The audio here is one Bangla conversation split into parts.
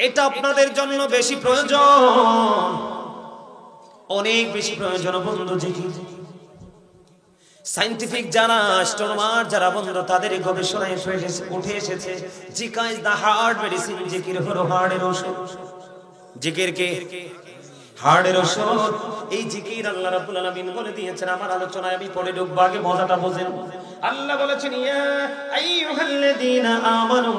এটা আপনাদের জন্য বেশি প্রয়োজন, অনেক বেশি প্রয়োজন বন্ধু জিকির। সায়েন্টিফিক যারা, অ্যাস্ট্রোনমার যারা বন্ধু, তাদের গবেষণায় উঠে এসেছে জিকির ইজ দা হার্ট মেডিসিন। জিকির হলো হার্টের ওষুধ। জিকির কে? হার্টের ওষুধ। এই জিকির আল্লাহ রাব্বুল আলামিন বলে দিয়েছেন। আমার আলোচনায় আমি পড়ে ঢুকবো, আগে মজাটা বোঝেন। আল্লাহ বলেছেন ইয়া আইয়ুহাল্লাযীনা আমানু,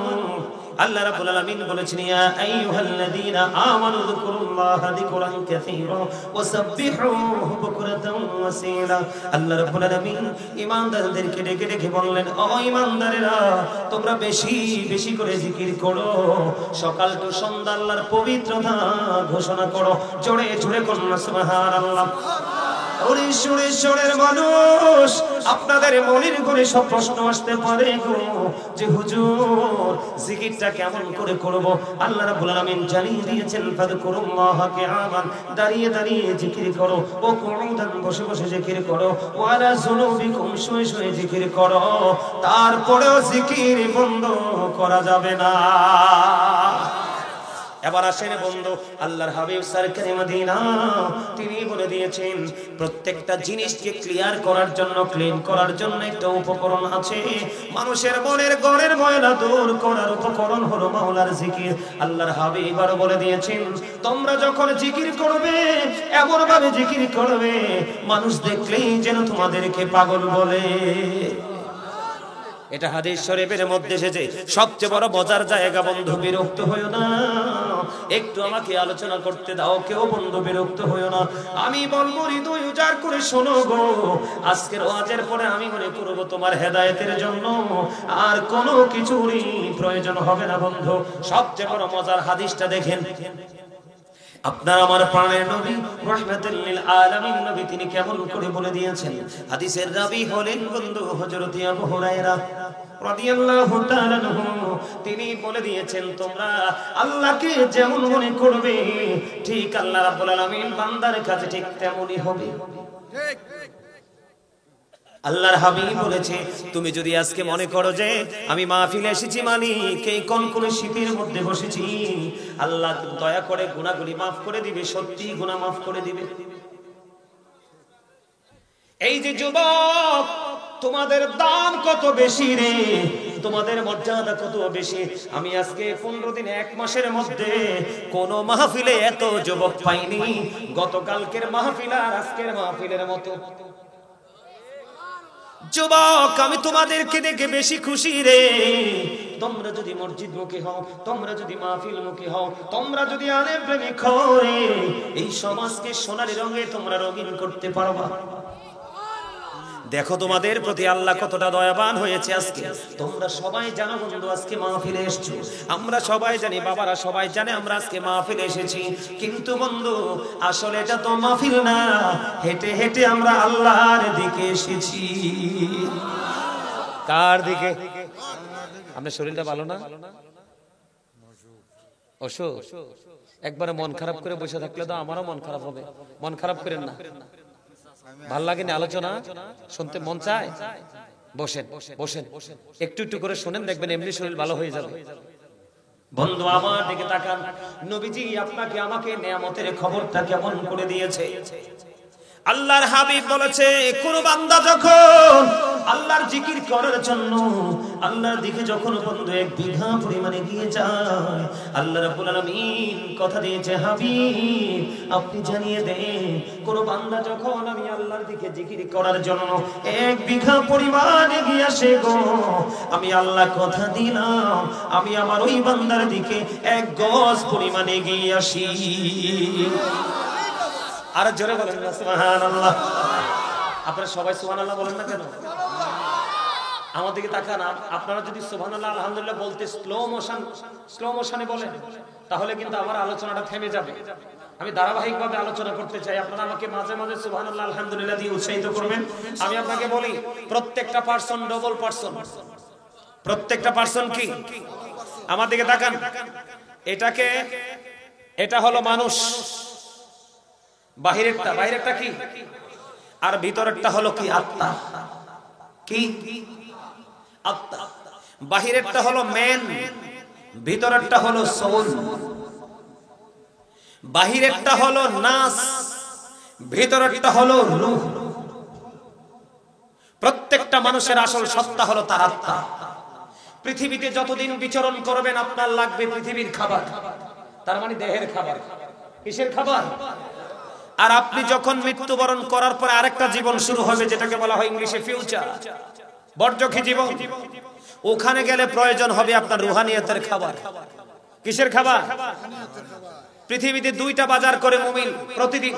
আল্লাহ রাব্বুল আলামিন বলেছেন ইয়া আইয়ুহাল্লাযীনা আমানু যিকুরুল্লাহা যিকরান কাসীরা ওয়া সাব্বিহুহু বুকরাতান ওয়া আসীলা। আল্লাহ রাব্বুল আলামিন ঈমানদারদেরকে ডেকে ডেকে বললেন, ও ঈমানদারেরা, তোমরা বেশি বেশি করে জিকির করো, সকাল টু সন্ধ্যা আল্লাহর পবিত্রতা ঘোষণা করো। জোরে জোরে করুন সুবহানাল্লাহ। ওরে সুরেশ্বরের মানুষ, আপনাদের মনের করে সব প্রশ্ন আসতে পারে গো যে হুজুর জিকিরটা কেমন করে করব? আল্লাহ রাব্বুল আলামিন জানিয়ে দিয়েছেন ফাযকুরুল্লাহা কিয়ামান, দাঁড়িয়ে দাঁড়িয়ে জিকির করো, ও কুউদান বসে বসে জিকির করো, ওয়া আলা যুনুবিকুম শুয়ে শুয়ে জিকির করো। তারপরেও জিকির বন্ধ করা যাবে না। এবার আসেন বন্ধু, আল্লাহর হাবিব সরকারে মদিনা তিনি বলে দিয়েছেন প্রত্যেকটা জিনিসকে ক্লিয়ার করার জন্য, ক্লিন করার জন্য একটা উপকরণ আছে। মানুষের মনের ঘরের ময়লা দূর করার উপকরণ হলো মাওলার জিকির। আল্লাহর হাবিব আরো বলে দিয়েছেন, তোমরা যখন জিকির করবে এমন ভাবে জিকির করবে মানুষ দেখলেই যেন তোমাদেরকে পাগল বলে। এটা হাদিস শরীফের মধ্যে এসেছে। সবচেয়ে বড় মজার জায়গা বন্ধু, বিরক্ত হইও না, একটু আমাকে আলোচনা করতে দাও, কেউ বন্ধু বিরক্ত হইও না। আমি বলবো হৃদয় উজাড় করে শোনো গো। আজকের ওয়াজের পরে আমি মনে করব তোমার হেদায়েতের জন্য আর কোনো কিছুরই প্রয়োজন হবে না বন্ধু। সবচেয়ে বড় মজার হাদিসটা দেখেন। আপনার আমার প্রাণের নবী রাহমাতুল লিল আলামিন নবী তিনি কেমন করে বলে দিয়েছেন। হাদিসের রাবী হলেন বন্ধু হযরত আবু হুরায়রা রাদিয়াল্লাহু তাআলা আনহু। তিনি বলে দিয়েছেন, তোমরা আল্লাহকে যেমন মনে করবে ঠিক আল্লাহ রাব্বুল আলামিন বান্দার কাছে ঠিক তেমনই হবে। ঠিক আল্লাহর হাবিব বলেছে, তুমি যদি আজকে মনে করো যে আমি মাহফিলে এসেছি মালিক এই কোন শীতের মধ্যে বসেছি, আল্লাহ দয়া করে গুনাহগুলি মাফ করে দিবে, সত্যি গুনাহ মাফ করে দিবে। এই যে যুবক, তোমাদের দাম কত বেশি রে, তোমাদের মর্যাদা কত বেশি। আমি আজকে 15 দিন 1 মাসের মধ্যে কোন মাহফিলে এত যুবক পাইনি গতকালকের মাহফিল আর আজকের মাহফিলের মতো। যুবক, আমি তোমাদেরকে দেখে বেশি খুশি রে। তোমরা যদি মসজিদ মুখী হও, তোমরা যদি মাহফিল মুখী হও, তোমরা যদি আলেম প্রেমিক হও রে, এই সমাজকে সোনালী রঙে তোমরা রঙিন করতে পারবা। দেখো তোমাদের প্রতি আল্লাহ কতটা দয়াবান হয়েছে আজকে। তোমরা সবাই জানো বন্ধু আজকে মাহফিলে এসেছো, আমরা সবাই জানি, বাবারা সবাই জানে আমরা আজকে মাহফিলে এসেছি। কিন্তু বন্ধু আসলে এটা তো মাহফিল না, হেঁটে হেঁটে আমরা আল্লাহর দিকে এসেছি। কার দিকে? আপনার শরীরটা ভালো না? অসুখ? একবারে মন খারাপ করে বসে থাকলে তো আমারও মন খারাপ হবে। মন খারাপ করেন না। ভাল লাগে না আলোচনা শুনতে, মন চায়? বসেন বসেন, একটু একটু করে শুনেন, দেখবেন এমনি শরীর ভালো হয়ে যাবে। বন্ধু আমার দিকে তাকান, নবীজি আপনাকে আমাকে নিয়ামতের খবরটা কেমন করে দিয়েছে। আল্লাহর হাবিব বলেছে, কোন বান্দা যখন আল্লাহর জিকির করার জন্য আল্লাহর দিকে যখন বন্ধু 1 বিঘা পরিমাণে গিয়ে যায়, আল্লাহ রাব্বুল আলামিন কথা দিয়েছে, হাবিব আপনি জানিয়ে দেন, কোন বান্দা যখন আমি আল্লাহর দিকে জিকির করার জন্য 1 বিঘা পরিমাণে গিয়ে আসে গো, আমি আল্লাহ কথা দিলাম আমি আমার ওই বান্দার দিকে 1 গজ পরিমাণে গিয়ে আসি। আর জোরে বলেন না সুবহানাল্লাহ। আপনারা সবাই সুবহানাল্লাহ বলেন না কেন? আমার দিকে তাকান, আপনারা যদি সুবহানাল্লাহ আলহামদুলিল্লাহ বলতে স্লো মোশনে বলেন তাহলে কিন্তু আমার আলোচনাটা থেমে যাবে। আমি ধারাবাহিকভাবে আলোচনা করতে চাই, আপনারা আমাকে মাঝে মাঝে সুবহানাল্লাহ আলহামদুলিল্লাহ দিয়ে উৎসাহিত করবেন। আমি আপনাকে বলি, প্রত্যেকটা পারসন ডবল পারসন। প্রত্যেকটা পারসন কি? আমার দিকে তাকান, এটা হলো মানুষ, বাহিরেরটা কি, আর ভিতরেরটা হলো কি? আত্মা। কি? আত্মা। বাহিরেরটা হলো ম্যান, ভিতরেরটা হলো সোল, বাহিরেরটা হলো নাস, ভিতরেরটা হলো রূহ। প্রত্যেকটা মানুষের আসল সত্তা হলো তার আত্মা। পৃথিবীতে যতদিন বিচরণ করবেন আপনার লাগবে পৃথিবীর খাবার, তার মানে দেহের খাবার। কিসের খাবার? আর আপনি যখন মৃত্যুবরণ করার পরে আরেকটা জীবন শুরু হবে, যেটাকে বলা হয় ইংলিশে ফিউচার, বর্জখী জীবন। ওখানে গেলে প্রয়োজন হবে আপনার রুহানিয়তের খাবার। কিসের খাবার? পৃথিবীতে দুইটা বাজার করে মুমিন প্রতিদিন,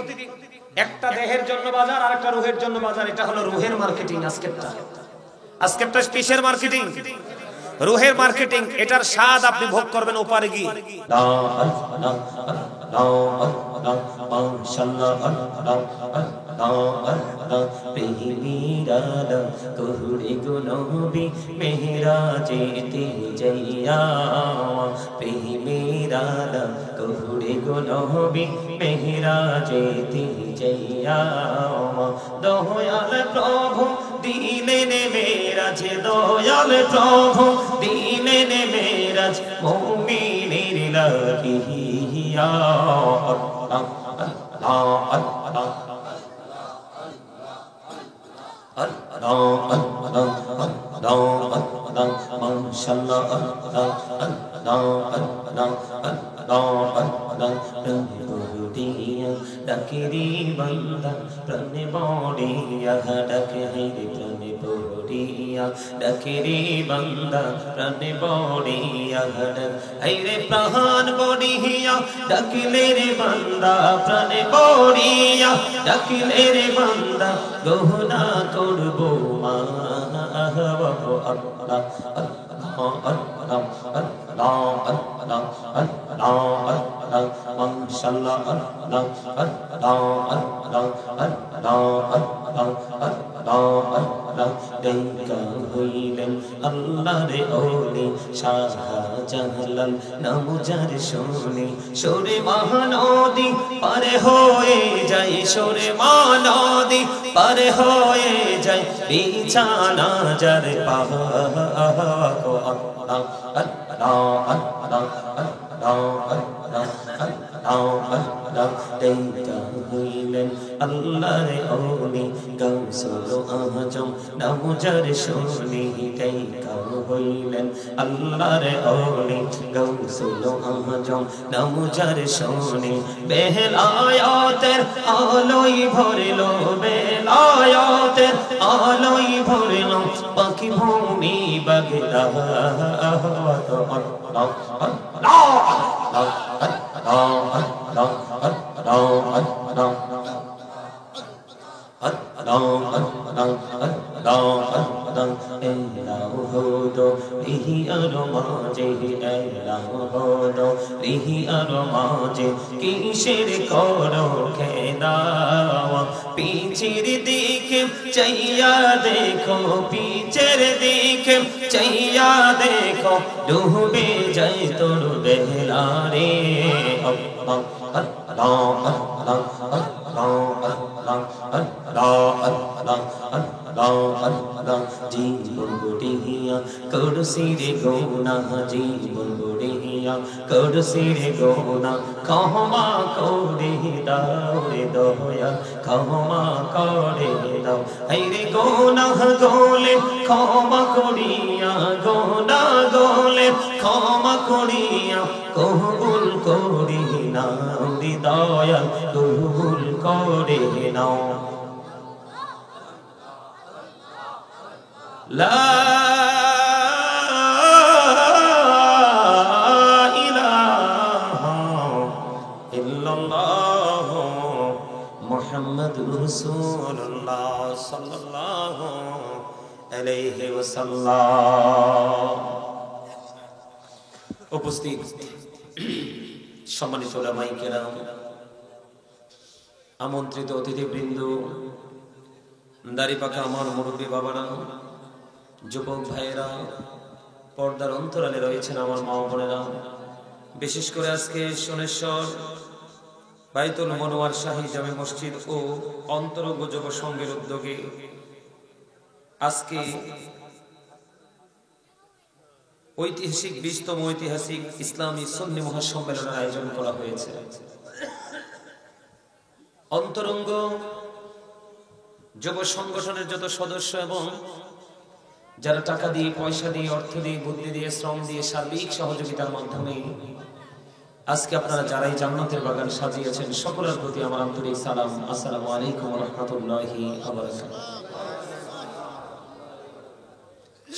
একটা দেহের জন্য বাজার আর একটা রুহের জন্য বাজার। এটা হলো রুহের মার্কেটিং। আজকেরটা কিসের মার্কেটিং? রুহের মার্কেটিং। এটার স্বাদ আপনি ভোগ করবেন ওপারে গিয়ে। দয়াল প্রভু দিলেন মেরাজ, দয়াল প্রভু দিলেন মেরাজ, মুমিনের লাগিয়া। ডাকেরি বান্দা প্রাণে বড়িয়া, ডাকে হাইরে প্রাণে বড়িয়া, ডাকেরি বান্দা প্রাণে বড়িয়া, হাইরে প্রাণ বড়িয়া, ডাকিলে রে বান্দা প্রাণে বড়িয়া, ডাকিলে রে বান্দা গহনা করবো মা। হইলেন আল্লাহরে ওলি শাহজালাল, নামুজার শুনি সরে মহানদী পারে হয়ে যায়, সরে মহানদী পারে হয়ে যায়, বিছানা যার হইলেন আল্লাহরে ওলি গাউসুল আজম, নামুজার শুনি হইলেন আল্লাহরে ওলি গাউসুল আজম, নামুজার শুনি বেলায়াতের আলোয় ভরলো, বেলায়াতের আলোয় ভরলো পাখি ভূমি বাগদা। কিসের করো খেলা, পিছের দিকে চাইয়া দেখো, পিছের দিকে চাইয়া দেখো, ডুবে যাই তোর বেলা রে। জীবন গড়িয়া করছি রে গোনা, জীবন গড়িয়া করছি রে গোনা, ক্ষমা করে দাও রে দয়া, ক্ষমা করে দাও। হাইরে গোনা গোলে ক্ষমা করিয়া, গোনা গোলে ক্ষমা করিয়া, কবুল করি নাও রে দয়াল, কবুল করে নাও। লা ইলাহা ইল্লাল্লাহ মুহাম্মাদুর রাসূলুল্লাহ সাল্লাল্লাহু আলাইহি ওয়াসাল্লাম। উপস্থিত সম্মানিত উলামায়ে কেরাম, আমন্ত্রিত অতিথিবৃন্দ, দাড়িপাকা আমার মুরব্বী বাবারা, যুবক ভাইয়েরা, পর্দার অন্তরালে রয়েছেন আমার মা বোনেরা, বিশেষ করে আজকে সোনেশ্বর বাইতুল মনোয়ার শাহী জামে মসজিদ ও অন্তরঙ্গ যুব সংঘের উদ্যোগে আজকে ঐতিহাসিক 20তম ঐতিহাসিক ইসলামী সুন্নি মহাসম্মেলনের আয়োজন করা হয়েছে। অন্তরঙ্গ যুব সংগঠনের যত সদস্য এবং যারা টাকা দিয়ে, পয়সা দিয়ে, অর্থ দিয়ে, বুদ্ধি দিয়ে, শ্রম দিয়ে, সার্বিক সহযোগিতার মাধ্যমে আজকে আপনারা যারা এই জান্নাতের বাগান সাজিয়েছেন, সকলের প্রতি আমার আন্তরিক সালাম। আসসালামু আলাইকুম ওয়া রাহমাতুল্লাহি ওয়া বারাকাতুহু।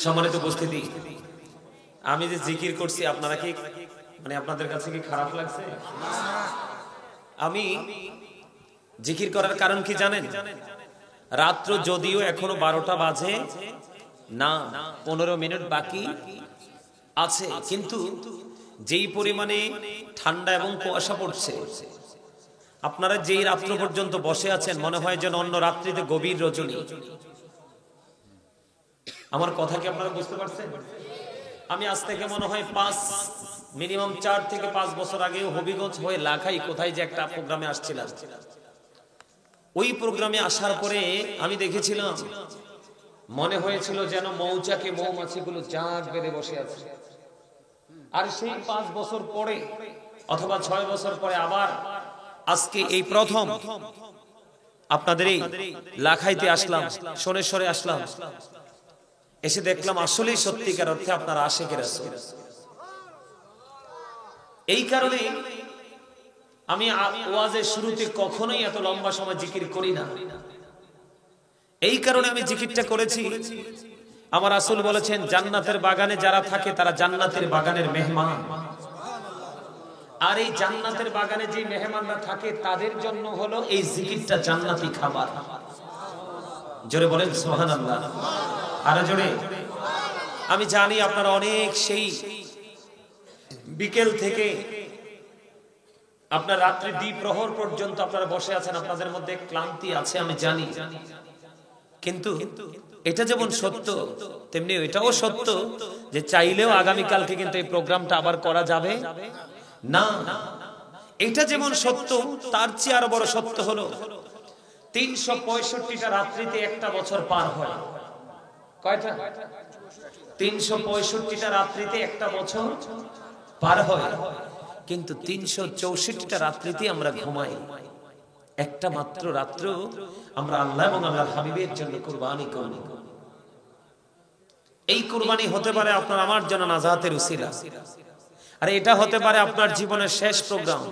সম্মানিত উপস্থিতি, আমি যে জিকির করছি আপনারা কি আপনাদের কাছে কি খারাপ লাগছে? আমি জিকির করার কারণ কি জানেন? রাত্র যদিও এখনো 12টা বাজে না, 15 মিনিট বাকি আছে, কিন্তু যেই পরিমাণে ঠান্ডা এবং কুয়াশা পড়ছে, আপনারা যেই রাত্র পর্যন্ত বসে আছেন মনে হয় যেন অন্য রাত্রিতে গভীর রজনী। আমার কথা কি আপনারা বুঝতে পারছেন? আমি আজ থেকে মনে হয় মিনিমাম 4 থেকে 5 বছর আগে হবিগঞ্জ হয়ে লাখাই কোথায় যে একটা প্রোগ্রামে আসছিলাম। ওই প্রোগ্রামে আসার পরে আমি দেখেছিলাম, মনে হয়েছিল যেন মৌচাকে মৌমাছিগুলো জাঁক বেঁধে বসে আছে। আর সেই 5 বছর পরে অথবা 6 বছর পরে আবার আজকে এই প্রথম আপনাদের এই লাখাইতে আসলাম, সোনেশ্বরে আসলাম, এসে দেখলাম আসলেই সত্যিকার অর্থে আপনারা আশিকের রাসূল। এই কারণে আমি ওয়াজের শুরুতে কখনোই এত লম্বা সময় জিকির করি না। এই কারণে আমি জিকিরটা করেছি। আমার রাসূল বলেছেন, জান্নাতের বাগানে যারা থাকে তারা জান্নাতের বাগানের মেহমান। আর এই জান্নাতের বাগানে যে মেহমানরা থাকে তাদের জন্য হলো এই জিকিরটা জান্নাতি খাবার। জোরে বলেন সুবহানাল্লাহ। আরো জোরে। আমি জানি আপনারা অনেক সেই বিকেল থেকে আপনার রাত্রি দ্বিপ্রহর পর্যন্ত আপনারা বসে আছেন, আপনাদের মধ্যে ক্লান্তি আছে আমি জানি, কিন্তু এটা যেমন সত্য তেমনি এটাও সত্য যে চাইলেও আগামীকালকে কিন্তু এই প্রোগ্রামটা আবার করা যাবে না। এটা যেমন সত্য, তার চেয়ে আরো বড় সত্য হলো 365টা রাত্রিতে একটা বছর পার হয়। কয়টা? 365টা রাত্রিতে একটা বছর পার হয়, কিন্তু 364টা রাত্রিতে আমরা ঘুমাই। একটা মাত্র রাত্র আমরা আল্লাহ এবং আল্লাহর হাবিবের জন্য কুরবানি করি। এই কুরবানি হতে পারে আপনার আমার জন্য নাজাতের উসিলা, আর এটা হতে পারে আপনার জীবনের শেষ প্রোগ্রাম।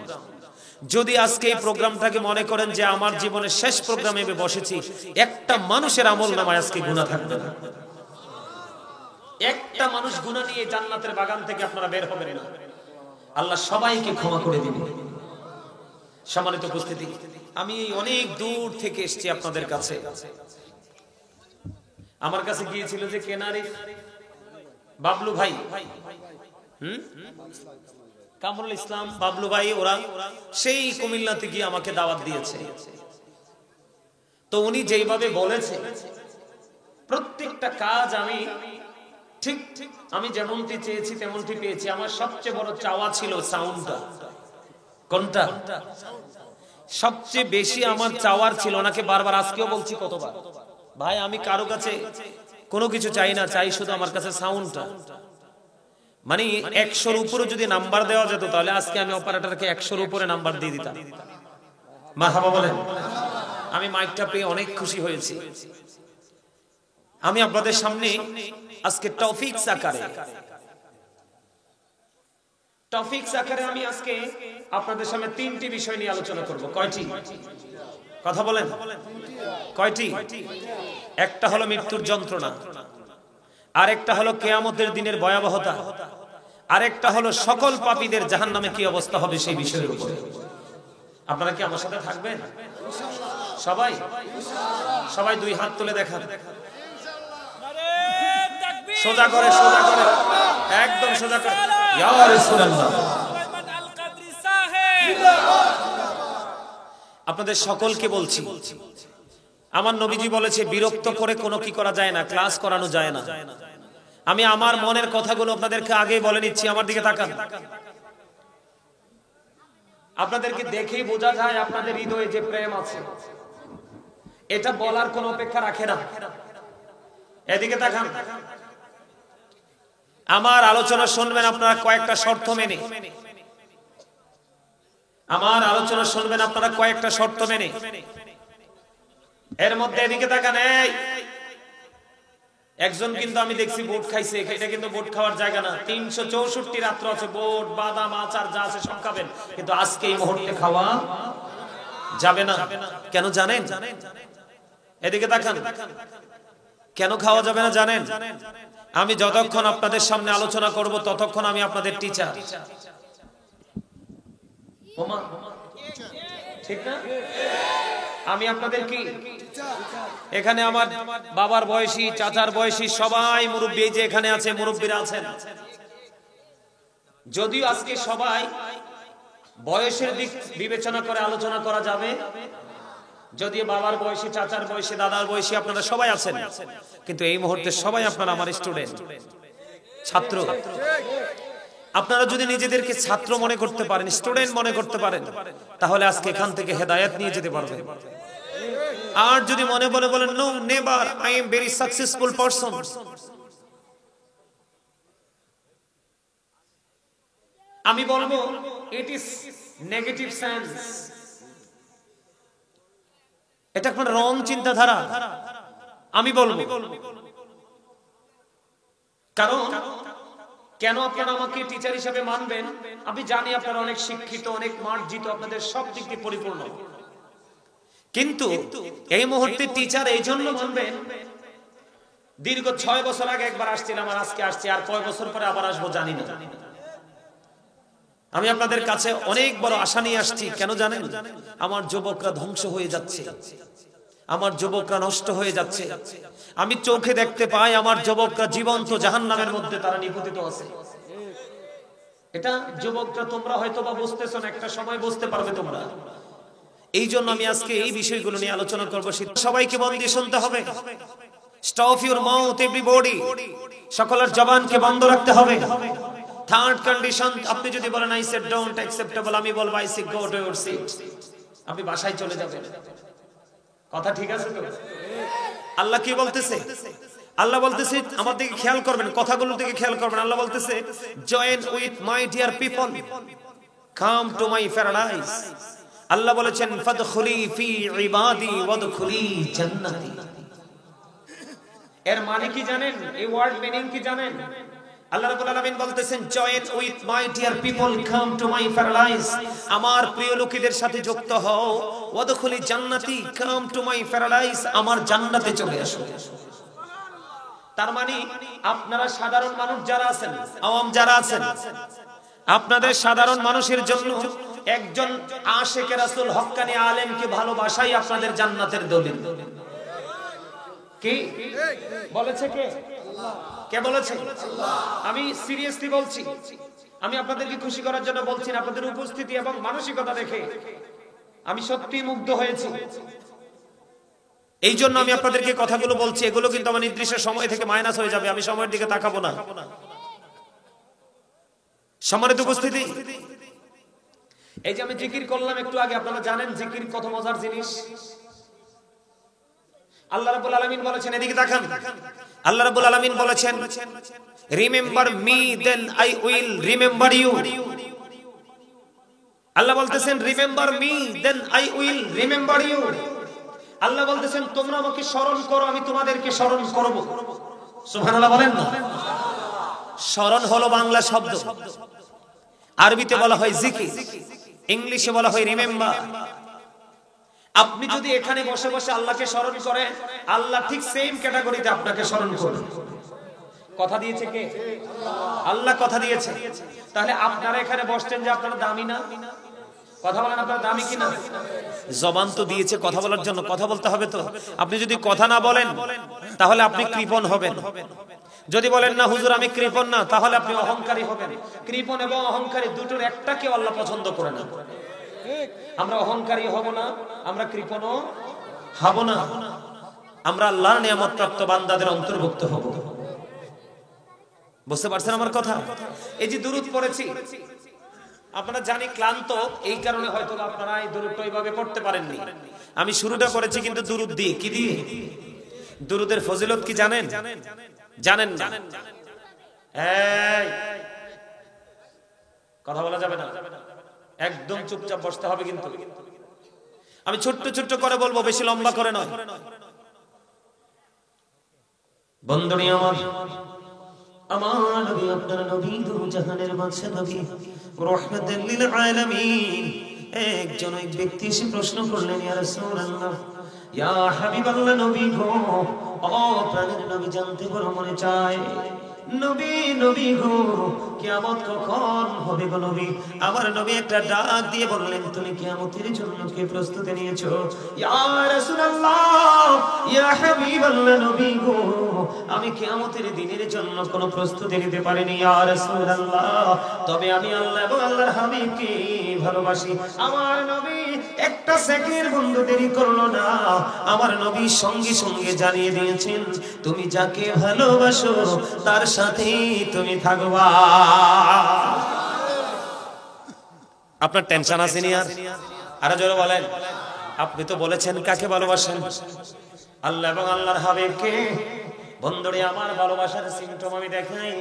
যদি আজকে এই প্রোগ্রামটাকে মনে করেন যে আমার জীবনের শেষ প্রোগ্রামে আমি বসেছি, একটা মানুষের আমলনামায় আজকে গুনাহ থাকবে না। একটা মানুষ গুনাহ নিয়ে জান্নাতের বাগান থেকে আপনারা বের হবেন না। আল্লাহ সবাইকে ক্ষমা করে দিবেন। সম্মানিত উপস্থিতি, আমি অনেক দূর থেকে এসেছি আপনাদের কাছে। আমার কাছে গিয়েছিল যে কেনারি বাবলু ভাই, কামরুল ইসলাম বাবলু ভাই, ওরা সেই কুমিল্লাতে গিয়ে আমাকে দাওয়াত দিয়েছে। তো উনি যেইভাবে বলেছে প্রত্যেকটা কাজ আমি ঠিক আমি যেমনটি চেয়েছি তেমনটি পেয়েছি। আমার সবচেয়ে বড় চাওয়া ছিল সাউন্ডটা। কোনটা? সবচেয়ে বেশি আমার চাওয়ার ছিল, ওনাকে বারবার আজকেও বলছি কতবার, ভাই আমি কারো কাছে কোনো কিছু চাই না, চাই শুধু আমার কাছে সাউন্ডটা। মানে 100-র উপরে যদি নাম্বার দেওয়া যেত তাহলে আজকে আমি অপারেটরকে 100-র উপরে নাম্বার দিয়ে দিতাম। মারহাবা বলেন। আমি মাইকটা পেয়ে অনেক খুশি হয়েছি। আমি আপনাদের সামনে আজকে টপিকস আকারে আমি আজকে আপনাদের সামনে 3টি বিষয় নিয়ে আলোচনা করব। কয়টি? কথা বলেন। কয়টি? একটা হলো মৃত্যুর যন্ত্রণা, আরেকটা হলো কিয়ামতের দিনের ভয়াবহতা, আরেকটা হলো সকল পাপীদের জাহান্নামে কি অবস্থা হবে সেই বিষয়ের উপরে। আপনারা কি আমার সাথে থাকবেন? সবাই সবাই 2 হাত তুলে দেখান। সোজা করে, সোজা করে, একদম সোজা করে। ইয়া রাসূলুল্লাহ। আপনাদের সকলকে বলছি, আমার নবীজি বলেছে বিরক্ত করে কোনো কি করা যায় না, ক্লাস করানো যায় না। আমি আমার মনের কথাগুলো আপনাদেরকে আগেই বলে নিচ্ছি। আমার দিকে তাকান। আপনাদেরকে দেখেই বোঝা যায় আপনাদের হৃদয়ে যে প্রেম আছে, এটা বলার কোনো অপেক্ষা রাখে না। এদিকে তাকান। আমার আলোচনা শুনবেন আপনারা কয়েকটা শর্ত মেনে, আমার আলোচনা শুনবেন আপনারা কয়েকটা শর্ত মেনে। এর মধ্যে এদিকে তাকান, একজন কিন্তু আমি দেখছি বোট খাইছে, এটা কিন্তু বোট খাওয়ার জায়গা না। 364 রাত্র আছে, বোট বাদাম আচার যা আছে সব খাবেন, কিন্তু আজকে এই মুহূর্তে খাওয়া যাবে না। কেন জানেন? এদিকে তাকান, কেন খাওয়া যাবে না জানেন? আমি যতক্ষণ আপনাদের সামনে আলোচনা করব ততক্ষণ আমি আপনাদের টিচার, ঠিক না? আমি আপনাদের কি এখানে আমার বাবার বয়সী, চাচার বয়সী সবাই মুরব্বী যে এখানে আছে, মুরব্বীরা আছেন। যদিও আজকে সবাই বয়সের দিক বিবেচনা করে আলোচনা করা যাবে, যদিও বাবার বয়সী, চাচার বয়সী, দাদার বয়সী আপনারা সবাই আছেন, কিন্তু এই মুহূর্তে সবাই আপনারা আমার স্টুডেন্ট, ছাত্র। আপনারা যদি নিজেদেরকে ছাত্র মনে করতে পারেন, স্টুডেন্ট মনে করতে পারেন, তাহলে আজকে এখান থেকে হেদায়েত নিয়ে যেতে পারবেন। আর যদি মনে বলে বলেন no never, I am very successful person, আমি বলবো ইট ইজ নেগেটিভ সেন্স, এটা একটা রং চিন্তাধারা। আমি বলবো কারণ কেন আপনারা আমাকে টিচার হিসেবে মানবেন? আমি জানি আপনারা অনেক শিক্ষিত, অনেক মার্জিত, আপনাদের সব দিক দিয়ে পরিপূর্ণ, কিন্তু এই মুহূর্তে টিচার এই জন্য মানবেন, দীর্ঘ 6 বছর আগে একবার আসছিলাম, আর আজকে আসছি, আর কয় বছর পরে আবার আসবো জানি না। আমি আপনাদের কাছে অনেক বড় আশা নিয়ে আসছি। কেন জানেন? আমার যুবকরা ধ্বংস হয়ে যাচ্ছে, আমার যুবকরা নষ্ট হয়ে যাচ্ছে। আমি চোখে দেখতে পাই আমার যুবকরা জীবন্ত জাহান্নামের মধ্যে তারা নিপতিত আছে। এটা যুবকরা তোমরা হয়তো বা বুঝতেছো না, একটা সময় বুঝতে পারবে তোমরা। এই জন্য আমি আজকে এই বিষয়গুলো নিয়ে আলোচনা করবো। সবাইকে মন দিয়ে শুনতে হবে। স্টপ ইউর মাউথ এভরিবডি, সকলের জবানকে বন্ধ রাখতে হবে। থার্ড কন্ডিশন, আপনি যদি বলেন আই সেড ডোন্ট অ্যাকসেপ্টেবল, আমি বলবো I say go to your seat, আপনি বাসায় চলে যাবেন। কথা ঠিক আছে তো? আল্লাহ কি বলতেছে? আল্লাহ বলতেছে আমার দিকে খেয়াল করবেন, কথাগুলোর দিকে খেয়াল করবেন। আল্লাহ বলতেছে join with my dear people, come to my paradise. Allah বলেছেন ফাদখুলি ফি ইবাদি ওয়াদখুলি জান্নাতি। এর মানে কি জানেন? এই ওয়ার্ড মিনিং কি জানেন? আল্লাহ রাব্বুল আলামিন বলতেছেন join with my dear people, come to my paradise. আমার প্রিয় লোকেদের সাথে যুক্ত হও। ওয়াদখুলি জান্নাতি, কাম টু মাই প্যারাডাইস, আমার জান্নাতে চলে আসো। তার মানে আপনারা সাধারণ মানুষ যারা আছেন, আওয়াম যারা আছেন, আপনাদের সাধারণ মানুষের জন্য একজন আশিকে রাসূল হক্কানি আলেমকে ভালোবাসাই আপনাদের জান্নাতের দলিল। কি বলেছে? কে? কে বলেছে? আমি সিরিয়াসলি বলছি, আমি আপনাদেরকে খুশি করার জন্য বলছি না, আপনাদের উপস্থিতি এবং মানসিকতা দেখে আমি সত্যি মুগ্ধ হয়েছি। এই জন্য আমি আপনাদেরকে কথাগুলো বলছি। এগুলো কিন্তু আমার নির্দিষ্ট সময় থেকে মাইনাস হয়ে যাবে, আমি সময়ের দিকে তাকাবো না। সম্মানিত উপস্থিতি, এই যে আমি জিকির করলাম একটু আগে, আপনারা জানেন জিকির কত মজার জিনিস। আল্লাহ রাব্বুল আলামিন বলেছেন, এদিকে তাকান, আল্লাহ রাব্বুল আলামিন বলেছেন remember me then I will remember you. Allah বলতেছেন remember me then I will remember you. Allah বলতেছেন তোমরা আমাকে স্মরণ করো, আমি তোমাদেরকে স্মরণ করব। সুবহানাল্লাহ বলেন না? স্মরণ হলো বাংলা শব্দ, আরবিতে বলা হয় জিকির, ইংলিশে বলা হয় রিমেম্বার। আপনি যদি এখানে বসে বসে আল্লাহকে স্মরণ করেন, আল্লাহ ঠিক সেম ক্যাটাগরিতে আপনাকে স্মরণ করবে। কথা দিয়েছে কে? আল্লাহ কথা দিয়েছে। তাহলে আপনারা এখানে বসছেন যে আপনারা দামি না? কথা বলেন, আপনারা দামি কিনা? জবান তো দিয়েছে কথা বলার জন্য, কথা বলতে হবে তো। আপনি যদি কথা না বলেন তাহলে আপনি কৃপণ হবেন। যদি বলেন না হুজুর আমি কৃপণ না, তাহলে আপনি অহংকারী হবেন। কৃপণ এবং অহংকারী দুটোর একটাকে আল্লাহ পছন্দ করে না। আমরা অহংকারী হব না, আমরা কৃপণও হব না, আমরা আল্লাহর নিয়ামত প্রাপ্ত বান্দাদের অন্তর্ভুক্ত হব। বুঝতে পারছেন আমার কথা? এই যে দুরূদ পড়েছি, আপনারা জানি ক্লান্ত, এই কারণে হয়তো আপনারা এই দুরূদটা এইভাবে পড়তে পারেননি। আমি শুরুটা করেছি কিন্তু দুরূদ দিয়ে। কি দিয়ে? দুরূদের ফজিলত কি জানেন? জানেন না? এই কথা বলা যাবে না, একদম চুপচাপ বসতে হবে। কিন্তু আমি ছোট্ট ছোট্ট করে বলবো, বেশি লম্বা করে নয়। বন্ধুরা আমার, আমার নবী, আপনার নবী, দু জাহানের বাদশা নবী, রাহমাতুল লিল আলামিন। একজন এক ব্যক্তি এসে প্রশ্ন করলেন, ইয়া রাসূলুল্লাহ, ইয়া হাবিবাল্লাহ, নবী গো, ও প্রাণের নবী, জানতে বড় মনে চায়, নবী নবী গো, কিয়ামত কখন হবে গো নবী? আমার নবী একটা ডাক দিয়ে বললেন, তুমি কিয়ামতের জন্য কি প্রস্তুতি নিয়েছো? ইয়া রাসূলুল্লাহ, ইয়া হাবিবাল্লাহ, নবী গো, আমি কিয়ামতের দিনের জন্য কোনো প্রস্তুতি নিতে পারিনি ইয়া রাসূলুল্লাহ, তবে আমি আল্লাহ এবং আল্লাহর হাবিবকে ভালোবাসি। আমার নবী একটা সেকেন্ড বন্ধু দেরি করলো না, আমার নবী সঙ্গে সঙ্গে জানিয়ে দিয়েছেন, তুমি যাকে ভালোবাসো তার সাথে তুমি থাকবা। আপনার টেনশন আছে নি? আর জোরে বলেন, আপনি তো বলেছেন কাকে ভালোবাসেন? আল্লাহ এবং আল্লাহর হাবিবকে। বন্ধুরে আমার, ভালোবাসার সিমটম আমি দেখাই।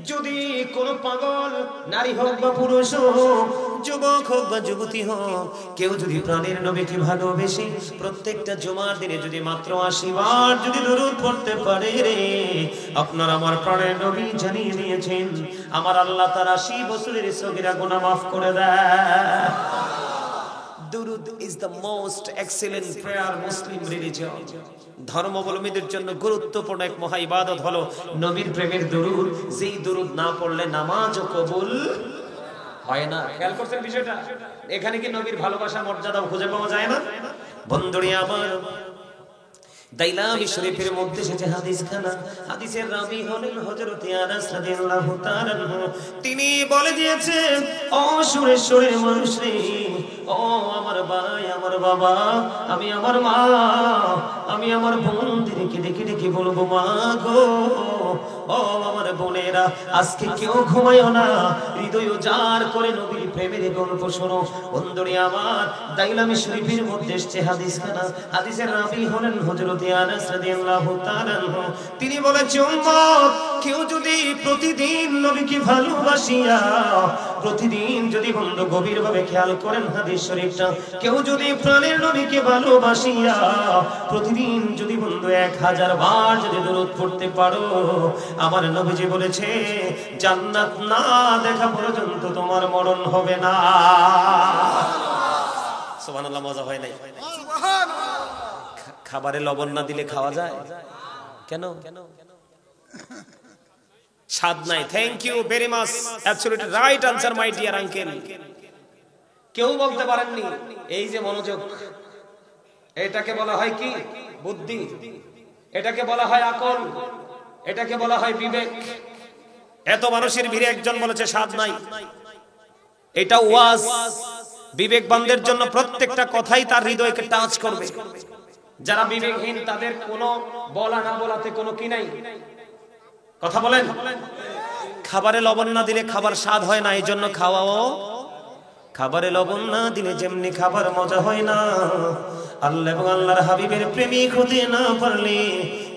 যদি কোন পাগল নারী হোক বা পুরুষ হোক, যুবক হোক বা যুবতী হোক, কেউ যদি প্রাণের নবীকে ভালোবেসে প্রত্যেকটা জুমার দিনে যদি মাত্র 80 বার যদি দরুদ পড়তে পারে রে, আপনার আমার প্রাণের নবী জানিয়ে দিয়েছেন, আমার আল্লাহ তার 80 বছরের সগীরা গুনাহ মাফ করে দেয়। দুরুদ is the most excellent prayer Muslim religion. ধর্মাবলম্বীদের জন্য গুরুত্বপূর্ণ এক মহা ইবাদত হলো নবীর প্রেমের দুরুদ, যেই দুরুদ না পড়লে নামাজও কবুল হয় না। খেয়াল করছেন বিষয়টা? এখানে কি নবীর ভালোবাসা মর্যাদা খুঁজে পাওয়া যায় না? বন্ধুরা আমার, দাইলামি শরীফের মধ্যে এসেছে হাদিসখানা, হাদিসের রাবী হলেন হযরত আনাস রাদিয়াল্লাহু তাআলা আনহু। তিনি বলে দিয়েছেন, ও সুরেশ্বরের মানুষ রে, ও আমার ভাই, আমার বাবা, আমি আমার মা, আমি আমার বোনদেরকে ডেকে ডেকে বলবো, মা গো, ও আমার বোনেরা, আজকে কেউ ঘুমায়ও না, হৃদয় উজাড় করে নবীর প্রেমের গল্প শোনো। বন্ধুরা আমার, দাইলামি শরীফের মধ্যে এসেছে হাদিসখানা, হাদিসের রাবী হলেন হযরত আনাস রাদিয়াল্লাহু তাআলা আনহু। তিনি বলেছেন, উম্মত, কেউ যদি প্রতিদিন নবীকে ভালোবাসিয়া, প্রতিদিন যদি বন্ধু গভীরভাবে খেয়াল করেন হাদিস শরীফটা, কেউ যদি প্রাণের নবীকে ভালোবাসিয়া প্রতিদিন যদি বন্ধু 1000 বার যদি দরুদ পড়তে পারো, আমার নবীজি বলেছে, জান্নাত না দেখা পর্যন্ত তোমার মরণ হবে না। সুবহানাল্লাহ। মজা হয় নাই? সুবহানাল্লাহ। খাবারে লবণ না দিলে খাওয়া যায় কেন? স্বাদ নাই। Thank you very much, absolutely right answer my dear uncle. কেউ বলতে পারেননি। এই যে মনোযোগ, এটাকে বলা হয় কি? বুদ্ধি। এটাকে বলা হয় আকল, এটাকে বলা হয় বিবেক। এত মানুষের ভিড়ে একজন বলেছে স্বাদ নাই। এটা ওয়াজ। বিবেকবানদের জন্য প্রত্যেকটা কথাই তার হৃদয়কে টাচ করবে। যারা বিবেকহীন তাদের কোনো বলা না বলাতে কোনো কি নাই। কথা বলেন। খাবারে লবণ না দিলে খাবার স্বাদ হয় না, এই জন্য খাওয়াও। খাবারে লবণ না দিলে যেমনি খাবার মজা হয় না, আল্লাহ এবং আল্লাহর হাবিবের প্রেমিক হতে না পারলে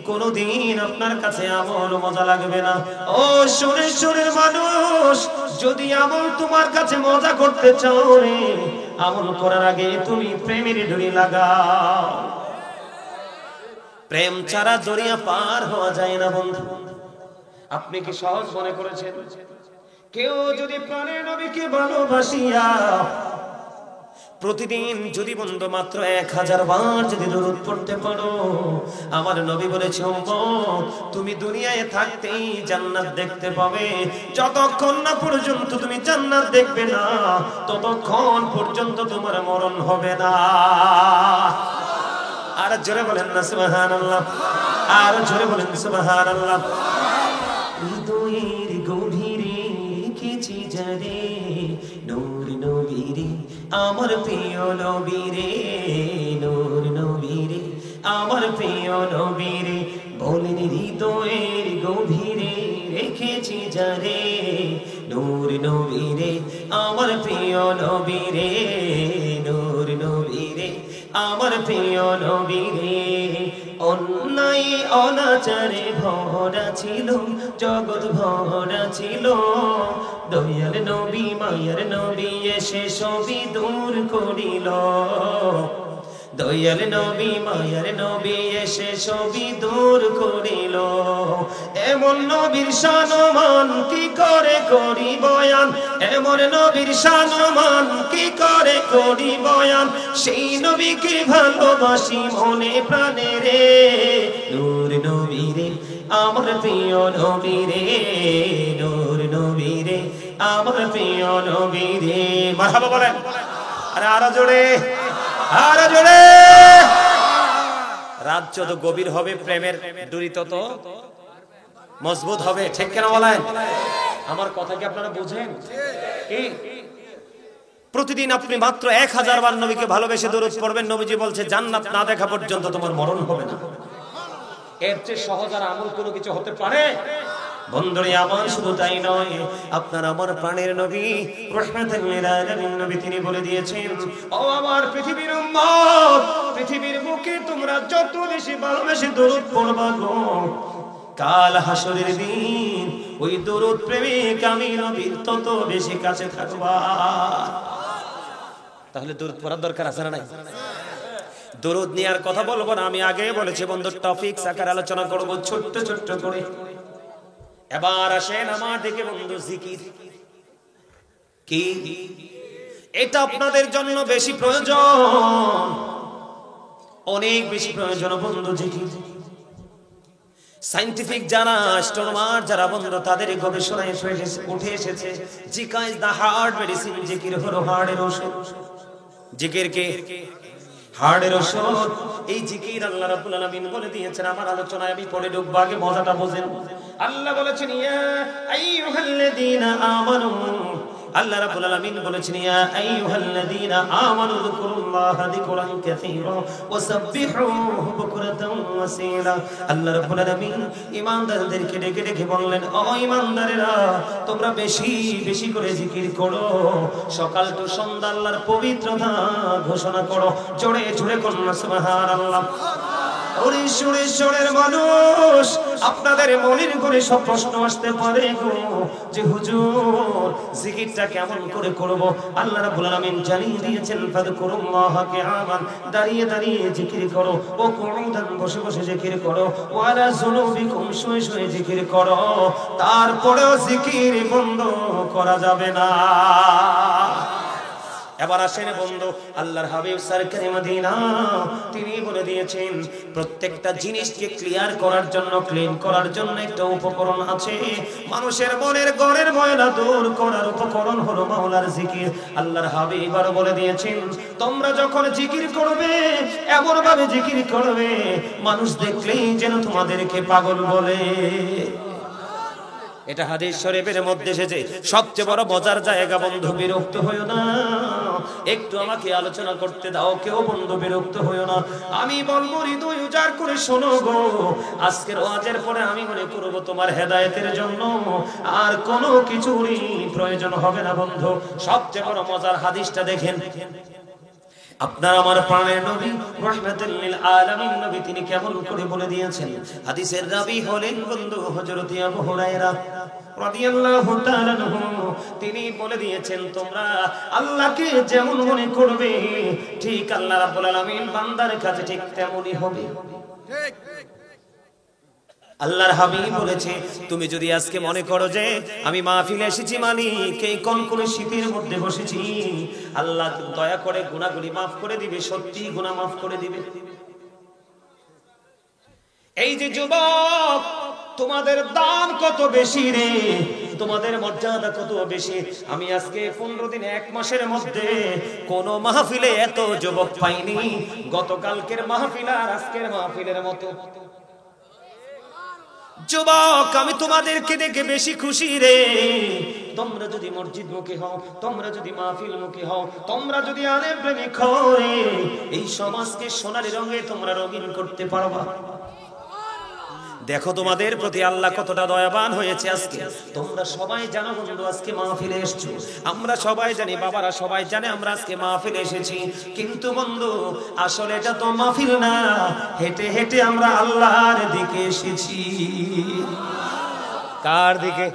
কোনদিন আপনার কাছে আমল মজা লাগবে না। ও সুরেশ্বরের মানুষ, যদি আমল তোমার কাছে মজা করতে চাও রে, আমল করার আগে তুমি প্রেমের ডুরি লাগাও। প্রেম ছাড়া দরিয়া পার হওয়া যায় না বন্ধু। আপনি কি সহজ মনে করেছেন? কেউ যদি প্রাণের নবীকে ভালোবাসিয়া প্রতিদিন যদি বন্ধু মাত্র 1000 বার যদি দরুদ পড়তে পারো, আমার নবী বলেছে, তুমি দুনিয়ায় থাকতেই জান্নাত দেখতে পাবে। যতক্ষণ না পর্যন্ত তুমি জান্নাত দেখবে না, ততক্ষণ পর্যন্ত তোমার মরণ হবে না। আর জোরে বলেন না সুবহানাল্লাহ, আর জোরে বলেন সুবহানাল্লাহ। হৃদয়ের গভীরে রেখেছি যারে, নূর নবীরে আমার প্রিয় নবীরে, নূর নবীরে আমার প্রিয় নবীরে, বলেন হৃদয়ের গভীরে রেখেছি যারে, নূর নবীরে আমার প্রিয় নবীরে, নূর নবীরে আমার প্রিয় নবীরে, অন্যায় অনাচারে ভরা ছিল, জগৎ ভরা ছিল। দয়াল নবী মায়ার নবী এসে সবই দূর করিল। দয়াল নবী মায়ার নবী এসে সবই দূর করিল। এমন নবীর শানমান কি করে করি বয়ান, এমন নবীর শানমান কি করে করি বয়ান। সেই নবীকে ভালোবাসি মনে প্রাণে রে। নূর নবী রে আমার প্রিয় নবী রে, নূর নবী রে আমার প্রিয় নবী রে। মারহাবা বলেন। আরে আরো জোরে, আরো জোরে। রাত যত গভীর হবে প্রেমের ডুরি তত মজবুত হবে, ঠিক কেন বলেন? আমার কথা কি আপনারা বুঝেন? কি প্রতিদিন আপনি মাত্র 1000 বার নবীকে ভালোবেসে দরুদ পড়বেন, নবীজি বলছে জান্নাত না দেখা পর্যন্ত তোমার মরণ হবে না। এর চেয়ে সহজ আর আমল কোনো কিছু হতে পারে? বন্ধুরে আমার শুধু তাই নয়, আপনার আমার প্রাণের নবী রাহমাতুল লিল আলামিন নবী তিনি বলে দিয়েছেন, ও আমার পৃথিবীর উম্মত, পৃথিবীর বুকে তোমরা যত বেশি ভালোবেসে দরুদ পড়বা গো, কাল হাসরের দিন ওই দরুদ প্রেমিক আমি নবীর তত বেশি কাছে থাকবা। তাহলে দরুদ পড়ার দরকার আছে না নাই? দরুদ নেয়ার কথা বলবো না, আমি আগে বলেছি বন্ধু টপিক আকারে আলোচনা করব ছোট্ট ছোট্ট করে। এবার আসেন আমার দিকে বন্ধু, জিকির কি এটা আপনাদের জন্য বেশি প্রয়োজন, অনেক বেশি প্রয়োজন বন্ধু জিকির। সায়েন্টিফিক যারা অ্যাস্ট্রোনমার যারা বন্ধু তাদের গবেষণায় উঠে এসেছে, জিকা ইজ দা হার্ট মেডিসিন, জিকির হলো হার্টের ওষুধ। জিকির কে হার্টের ওষুধ। এই জিকির আল্লাহ রাব্বুল আলামিন বলে দিয়েছেন। আমার আলোচনায় আমি পড়ে ঢুকবো, আগে মজাটা বোঝেন। আল্লাহ বলেছেন ইয়া আইয়ুহাল্লাযীনা আমানু, আল্লাহ রাব্বুল আলামিন বলেছেন ইয়া আইয়ুহাল্লাযীনা আমানু যিকুরুল্লাহা যিকরান কাসীরা ওয়া সাব্বিহুহু বুকরাতান ওয়া আসীলা। আল্লাহ রাব্বুল আলামিন ঈমানদারদেরকে ডেকে ডেকে বললেন, ও ঈমানদারেরা তোমরা বেশি বেশি করে জিকির করো, সকাল টু সন্ধ্যা আল্লাহর পবিত্রতা ঘোষণা করো। জোরে জোরে করুন সুবহানাল্লাহ। ওরে সুরেশ্বরের মানুষ, আপনাদের মনের করে সব প্রশ্ন আসতে পারে গো যে হুজুর জিকিরটা কেমন করে করব? আল্লাহ রাব্বুল আলামিন জানিয়ে দিয়েছেন ফাযকুরুল্লাহা কিয়ামান, দাঁড়িয়ে দাঁড়িয়ে জিকির করো, ও কুউদান বসে বসে জিকির করো, ওয়ালা যুনুবিকুম শুয়ে শুয়ে জিকির করো। তারপরেও জিকির বন্ধ করা যাবে না। এবার আসেন বন্ধু, আল্লাহর হাবিব সরকারে মদিনা তিনি বলে দিয়েছেন প্রত্যেকটা জিনিসকে ক্লিয়ার করার জন্য, ক্লিন করার জন্য একটা উপকরণ আছে। মানুষের মনের ঘরের ময়লা দূর করার উপকরণ হলো মাওলার জিকির। আল্লাহর হাবিব আর বলে দিয়েছেন তোমরা যখন জিকির করবে এমন ভাবে জিকির করবে মানুষ দেখলেই যেন তোমাদেরকে পাগল বলে। এটা হাদিস শরীফের মধ্যে এসেছে। সবচেয়ে বড় মজার জায়গা বন্ধু, বিরক্ত হইও না, একটু আমাকে আলোচনা করতে দাও, কেউ বন্ধু বিরক্ত হইও না। আমি বলবো হৃদয় উজাড় করে শোনো গো, আজকের ওয়াজের পরে আমি মনে করব তোমার হেদায়েতের জন্য আর কোনো কিছুরই প্রয়োজন হবে না বন্ধু। সবচেয়ে বড় মজার হাদিসটা দেখেন, আপনার আমার প্রাণের নবী রাহমাতুল লিল আলামিন নবী তিনি কেমন করে বলে দিয়েছেন। হাদিসের রাবী হলেন বন্ধু হযরত আবু হুরায়রা রাদিয়াল্লাহু তাআলা আনহু। তিনি বলে দিয়েছেন তোমরা আল্লাহকে যেমন মনে করবে ঠিক আল্লাহ রাব্বুল আলামিন বান্দার কাছে ঠিক তেমনই হবে। ঠিক আল্লাহর হাবিব বলেছে তুমি যদি আজকে মনে করো যে আমি মাহফিলে এসেছি মালিক এই কোন শীতের মধ্যে বসেছি, আল্লাহ দয়া করে গুনাহগুলি মাফ করে দিবে, সত্যি গুনাহ মাফ করে দিবে। এই যে যুবক তোমাদের দাম কত বেশি রে, তোমাদের মর্যাদা কত বেশি। আমি আজকে 15 দিন 1 মাসের মধ্যে কোন মাহফিলে এত যুবক পাইনি গতকালকের মাহফিল আর আজকের মাহফিলের মতো। যুবক আমি তোমাদেরকে দেখে বেশি খুশি রে। তোমরা যদি মসজিদ মুখী হও, তোমরা যদি মাহফিল মুখী হও, তোমরা যদি আলেম প্রেমিক হও রে, এই সমাজকে সোনালী রঙে তোমরা রঙিন করতে পারবা। দেখো তোমাদের প্রতি আল্লাহ কতটা দয়াবান হয়েছে। আজকে তোমরা সবাই জানো বন্ধু আজকে মাহফিলে এসেছো, আমরা সবাই জানি, বাবারা সবাই জানে আমরা আজকে মাহফিলে এসেছি। কিন্তু বন্ধু আসলে এটা তো মাহফিল না, হেঁটে হেঁটে আমরা আল্লাহর দিকে এসেছি। কার দিকে?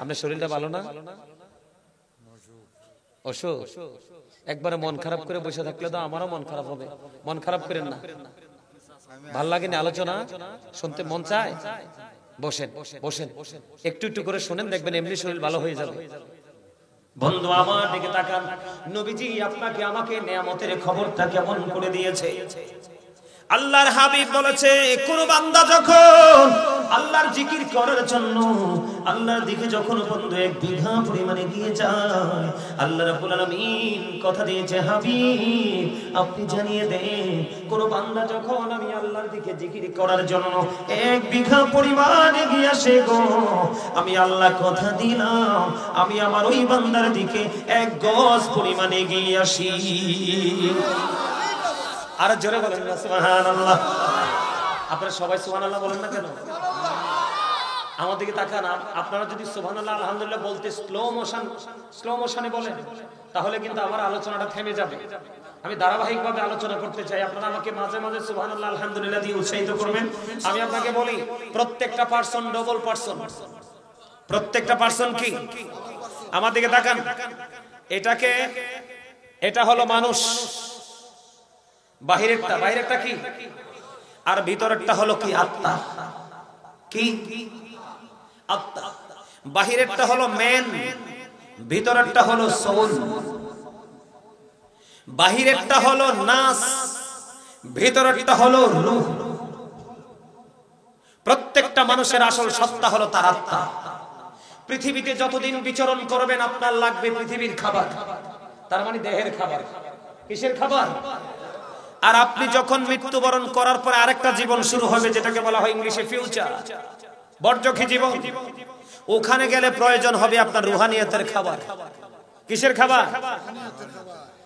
আপনার শরীরটা ভালো না? অসুখ? একবারে মন খারাপ করে বসে থাকলে তো আমারও মন খারাপ হবে। মন খারাপ করেন না। ভাল লাগে না আলোচনা শুনতে, মন চায়? বসেন বসেন, একটু একটু করে শুনেন, দেখবেন এমনি শরীর ভালো হয়ে যাবে। বন্ধু আমার দিকে তাকান, নবীজি আপনাকে আমাকে নিয়ামতের খবরটা কেমন করে দিয়েছে। আল্লাহর হাবিব বলেছে কোন বান্দা যখন আল্লাহর জিকির করার জন্য আল্লাহর দিকে যখন বন্ধু 1 বিঘা পরিমাণে গিয়ে যায়, আল্লাহ রাব্বুল আলামিন কথা দিয়েছে হাবিব আপনি জানিয়ে দেন কোন বান্দা যখন আমি আল্লাহর দিকে জিকির করার জন্য 1 বিঘা পরিমাণে গিয়ে আসে গো, আমি আল্লাহ কথা দিলাম আমি আমার ওই বান্দার দিকে 1 গজ পরিমাণে গিয়ে আসি। আর জোরে বলেন না সুবহানাল্লাহ। আপনারা সবাই সুবহানাল্লাহ বলেন না কেন? আমার দিকে তাকান, আপনারা যদি সুবহানাল্লাহ আলহামদুলিল্লাহ বলতে স্লো মোশনে বলেন তাহলে কিন্তু আমার আলোচনাটা থেমে যাবে। আমি ধারাবাহিকভাবে আলোচনা করতে চাই, আপনারা আমাকে মাঝে মাঝে সুবহানাল্লাহ আলহামদুলিল্লাহ দিয়ে উৎসাহিত করবেন। আমি আপনাকে বলি প্রত্যেকটা পারসন ডবল পারসন, প্রত্যেকটা পারসন কি? আমার দিকে তাকান, এটা হলো মানুষ, বাহিরেরটা কি আর ভিতরেরটা হলো কি? আত্মা। কি? আত্মা। বাহিরেরটা হলো মেন, ভিতরেরটা হলো সোল। বাহিরেরটা হলো নাস, ভিতরেরটা হলো রূহ। প্রত্যেকটা মানুষের আসল সত্তা হলো তার আত্মা। পৃথিবীতে যতদিন বিচরণ করবেন আপনার লাগবে পৃথিবীর খাবার, তার মানে দেহের খাবার। কিসের খাবার? আর আপনি যখন মৃত্যুবরণ করার পরে আরেকটা জীবন শুরু হবে, যেটাকে বলা হয় ইংলিশে ফিউচার, বর্জখী জীবন। ওখানে গেলে প্রয়োজন হবে আপনার রুহানিয়তের খাবার। কিসের খাবার?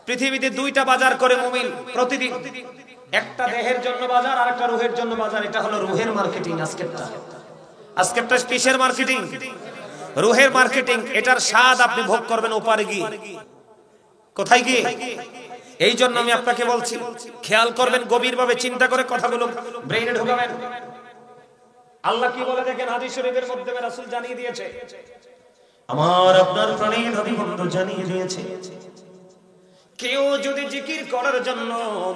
পৃথিবীতে 2টা বাজার করে মুমিন প্রতিদিন, একটা দেহের জন্য বাজার আর একটা রুহের জন্য বাজার। এটা হলো রুহের মার্কেটিং। আজকেরটা কিসের মার্কেটিং? রুহের মার্কেটিং। এটার স্বাদ আপনি ভোগ করবেন ওপারে গিয়ে। কোথায় গিয়ে? এই জন্য আমি আপনাকে বলছি খেয়াল করবেন, গভীরভাবে চিন্তা করে কথাগুলো ব্রেইনে ঢোকাবেন। আল্লাহ কি বলে দেখেন, হাদিস শরীফের মধ্যে রাসূল জানিয়ে দিয়েছে, আমার আপনার প্রাণের নবী বন্ধু জানিয়ে দিয়েছে, কেউ যদি জিকির করার জন্য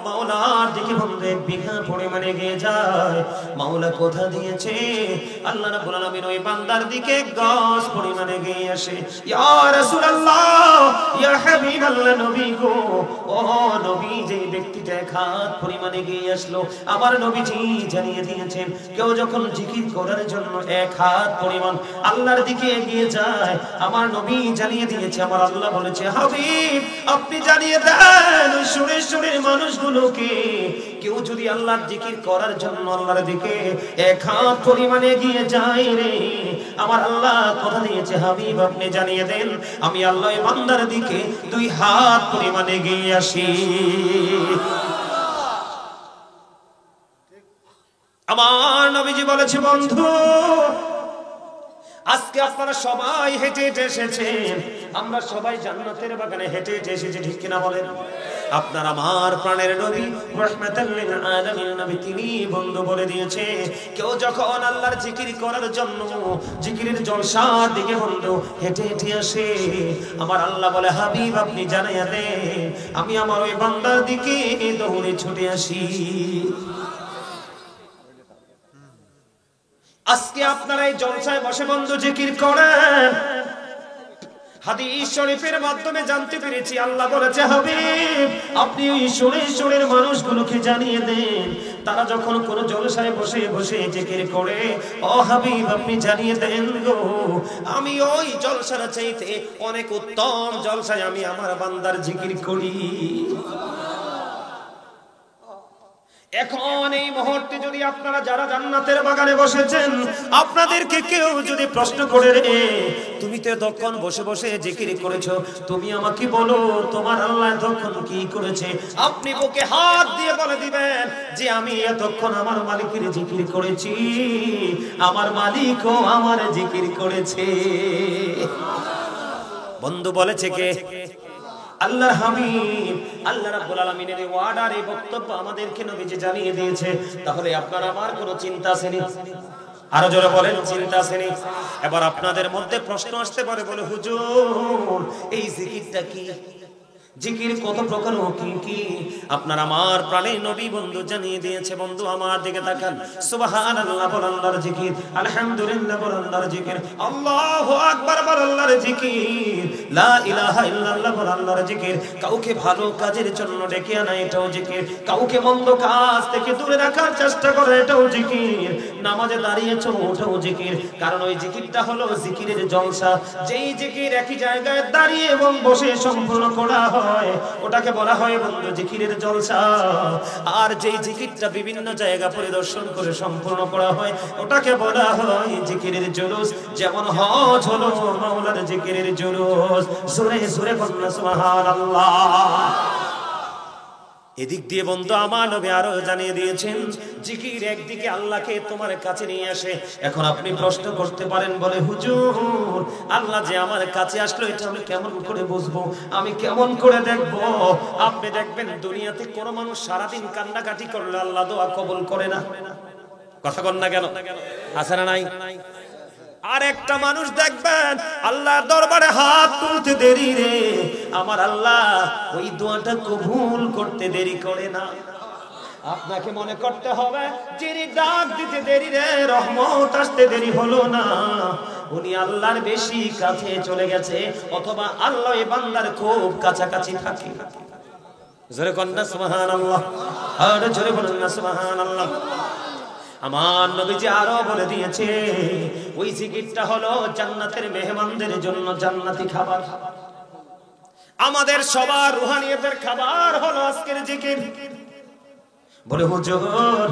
মাওলার দিকে বন্ধু 1 বিঘা পরিমাণে গিয়ে যায়, মাওলা কথা দিয়েছে আল্লাহ রাব্বুল আলামিন ওই বান্দার দিকে 1 গজ পরিমাণে গিয়ে আসে। ইয়া রাসূলুল্লাহ, ইয়া হাবিবাল্লাহ, নবী গো, ও নবী, যে ব্যক্তিটা 1 হাত পরিমাণে গিয়ে আসলো, আমার নবীজি জানিয়ে দিয়েছেন কেউ যখন জিকির করার জন্য 1 হাত পরিমাণ আল্লাহর দিকে এগিয়ে যায়, আমার নবী জানিয়ে দিয়েছে, আমার আল্লাহ বলেছে হাবিব আপনি জানিয়ে দেন সুরেশ্বরের মানুষগুলোকে কেউ যদি আল্লাহর জিকির করার জন্য আল্লাহর দিকে 1 হাত পরিমাণে এগিয়ে যায় রে, আমার আল্লাহ কথা দিয়েছে হাবিব আপনি জানিয়ে দেন আমি আল্লাহ এই বান্দার দিকে 2 হাত পরিমাণে এগিয়ে আসি। আমার নবীজি বলেছে বন্ধু আজকে আপনারা সবাই হেঁটে হেঁটে এসেছেন, আমরা সবাই জান্নাতের বাগানে হেঁটে হেঁটে এসেছি, ঠিক কিনা বলেন? আপনার আমার প্রাণের নবী রাহমাতাল লিল আলামিন নবী তিনি বন্ধু বলে দিয়েছে কেউ যখন আল্লাহর জিকির করার জন্য জিকিরের জলসার দিকে বন্ধু হেঁটে হেঁটে আসে, আমার আল্লাহ বলে হাবিব আপনি জানাইয়া দেন আমি আমার ওই বান্দার দিকে দৌড়ে ছুটে আসি। আজকে আপনারা এই জলসায় বসে বন্ধু জিকির করেন, হাদিস শরীফের মাধ্যমে জানতে পেরেছি আল্লাহ বলেছে হাবিব আপনি ওই সুরের মানুষগুলোকে জানিয়ে দেন তারা যখন কোন জলসায় বসে বসে জিকির করে, ও হাবিব আপনি জানিয়ে দেন গো আমি ওই জলসার চাইতে অনেক উত্তম জলসায় আমি আমার বান্দার জিকির করি। এখন এই মুহূর্তে যদি আপনারা যারা জান্নাতের বাগানে বসেছেন, আপনাদেরকে কেউ যদি প্রশ্ন করে রে, তুমি তো এতক্ষণ বসে বসে জিকির করেছো, তুমি আমাকে বলো তোমার আল্লাহ এতক্ষণ কি করেছে? আপনি বুকে হাত দিয়ে বলে দিবেন যে আমি এতক্ষণ আমার মালিকের জিকির করেছি, আমার মালিকও আমার জিকির করেছে। বন্ধু বলেছে কে? আল্লাহর হাবিব। আল্লাহ রাব্বুল আলামিনের এই ওয়ার্ডার এই বক্তব্য আমাদেরকে নবীজি জানিয়ে দিয়েছে। তাহলে আপনার আমার কোনো চিন্তা আছে নি? আরো জোরে বলেন, চিন্তা আছে নি? এবার আপনাদের মধ্যে প্রশ্ন আসতে পারে, বলে হুজুর এই জিকিরটা কি? জিকির কত প্রকার ও কি কি আপনার আমার প্রাণের নবী বন্ধু জানিয়ে দিয়েছে। বন্ধু আমার দিকে তাকান। সুবহানাল্লাহ বল আল্লাহর জিকির, আলহামদুলিল্লাহ বল আল্লাহর জিকির, আল্লাহু আকবার বল আল্লাহর জিকির, লা ইলাহা ইল্লাল্লাহ বল আল্লাহর জিকির। কাউকে ভালো কাজের জন্য ডেকে আনা এটাও জিকির, কাউকে মন্দ কাজ থেকে দূরে রাখার চেষ্টা করা এটাও জিকির, নামাজে দাঁড়িয়েছো ওটাও জিকির। কারণ ওই জিকিরটা হলো জিকিরের জলসা। যেই জিকির একই জায়গায় দাঁড়িয়ে এবং বসে সম্পূর্ণ করা হয় ওটাকে বলা হয় বন্ধু জিকিরের জলসা। আর যেই জিকিরটা বিভিন্ন জায়গা পরিদর্শন করে সম্পূর্ণ করা হয় ওটাকে বলা হয় জিকিরের জুলুস। যেমন হজ হলো মাওলার জিকিরের জুলুস। জোরে জোরে বলুন সুবহানাল্লাহ। এদিক দিয়ে বন্ধু আমার নবী আরো জানিয়ে দিয়েছেন জিকির একদিকে আল্লাহকে তোমার কাছে নিয়ে আসে। এখন আপনি প্রশ্ন করতে পারেন, বলে হুজুর আল্লাহ যে আমার কাছে আসলো এটা আমি কেমন করে বুঝবো, আমি কেমন করে দেখবো? আপনি দেখবেন দুনিয়াতে কোন মানুষ সারাদিন কান্নাকাটি করলে আল্লাহ দোয়া কবুল করে না। কথা বল না কেন? আছে না নাই? আর একটা মানুষ দেখবেন আল্লাহর দরবারে হাত তুলতে দেরি রে, আমার আল্লাহ ওই দোয়াটা কবুল করতে দেরি করে না। আপনাকে মনে করতে হবে যিনি ডাক দিতে দেরি রে, রহমত আসতে দেরি হলো না, উনি আল্লাহর বেশি কাছে চলে গেছে, অথবা আল্লাহ এই বান্দার খুব কাছাকাছি থাকে। জোরে কন্যা সুবহানাল্লাহ, আর জোরে বলুন না সুবহানাল্লাহ। আমার নবীজি আরো বলে দিয়েছে ওই জিকিরটা হলো জান্নাতের মেহমানদের জন্য জান্নাতি খাবার। আমাদের সবার রুহানিয়তের খাবার হলো আজকের জিকির। বলে হুজুর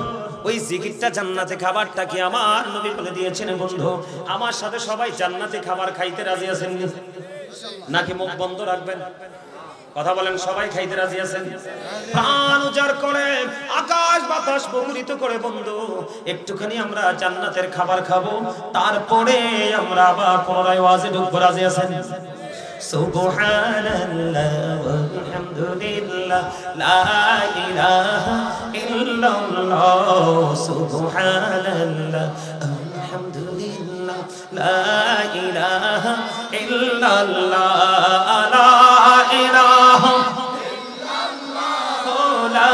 ওই জিকিরটা জান্নাতে খাবারটা কি? আমার নবী বলে দিয়েছেন বন্ধু আমার সাথে সবাই জান্নাতে খাবার খাইতে রাজি আছেন নাকি মুখ বন্ধ রাখবেন? কথা বলেন, সবাই খাইতে রাজি আছেন? প্রাণ উজাড় করে আকাশ বাতাস মুখরিত করে বন্ধু একটুখানি আমরা জান্নাতের খাবার খাবো, তারপরে আমরা আবার পুনরায় ওয়াজে ঢুকবো। রাজি আছেন? সুবহানাল্লাহ ওয়ালহামদুলিল্লাহ লা ইলাহা ইল্লাল্লাহ, সুবহানাল্লাহ আলহামদুলিল্লাহ লা ইলাহা ইল্লাল্লাহ, লা ইলাহা ইল্লাল্লাহ, লা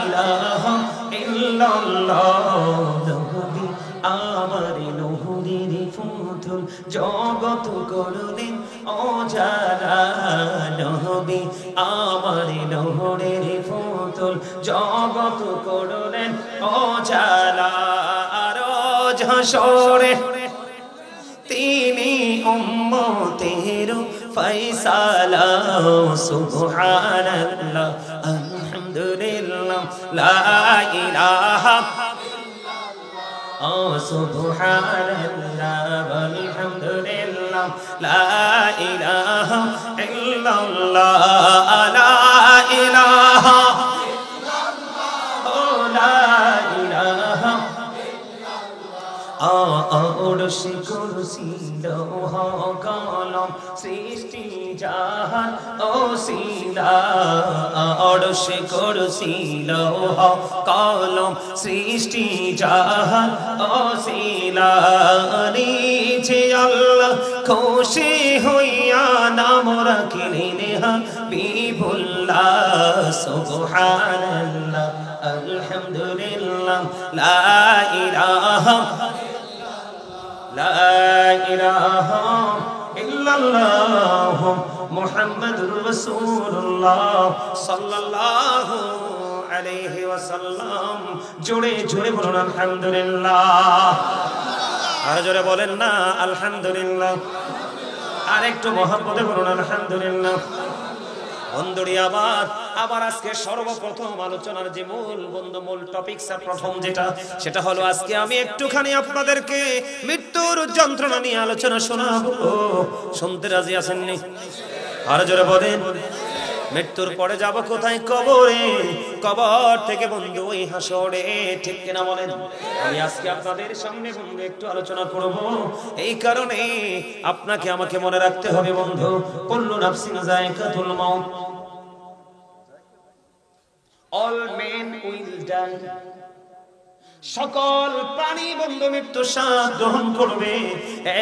ইলাহা ইল্লাল্লাহ। নবী আমার নহুরির ফুতুল জগত করলেন অজানা, নবী আমার নহুরির ফুতুল জগত করলেন অজানা। রোজ হাসরে তিনি উম্মতের ফয়সালা, সুবহানাল্লাহ আলহামদুলিল্লাহ লা ইলাহা ইল্লাল্লাহ, সুবহানাল্লাহ আলহামদুলিল্লাহ লা ইলাহা ইল্লাল্লাহ, লা ইলাহা ইল্লাল্লাহ, লা ইলাহা আরশে কুরসি লৌহ কলম সৃষ্টি জাহান ওসিলা, আরশে কুরসি লৌহ কলম সৃষ্টি জাহান ওসিলা। নিচে আল্লাহ খুশি হইয়া নাম রাখিলেন হাবিবুল্লাহ, সুবহানাল্লাহ আলহামদুলিল্লাহ লা ইলাহা লা ইলাহা ইল্লাল্লাহ মুহাম্মাদুর রাসূলুল্লাহ সাল্লাল্লাহু আলাইহি ওয়াসাল্লাম। জোরে জোরে বলুন আলহামদুলিল্লাহ। আর জোরে বলেন না আলহামদুলিল্লাহ। আর একটু মহব্বতে বলুন আলহামদুলিল্লাহ। বন্ধুরি আবার আজকে সর্বপ্রথম আলোচনার যে মূল টপিকস প্রথম সেটা হলো আজকে আমি একটুখানি আপনাদেরকে মৃত্যুর যন্ত্রণা নিয়ে আলোচনা শোনাবো। শুনতে রাজি আছেন নি? আর জোরে বলেন। মৃত্যুর পরে যাব কোথায়? কবরে। কবর থেকে বন্ধু ওই হাসরে, ঠিক কিনা বলেন? আমি আজকে আপনাদের সামনে বন্ধু একটু আলোচনা করব। এই কারণে আপনাকে আমাকে মনে রাখতে হবে বন্ধু, কুল্লু নাফসিন যায়কাতুল মাউত, অল মেন উইল ডাই। সকল প্রাণী বন্ধু মৃত্যু স্বাদ গ্রহণ করবে।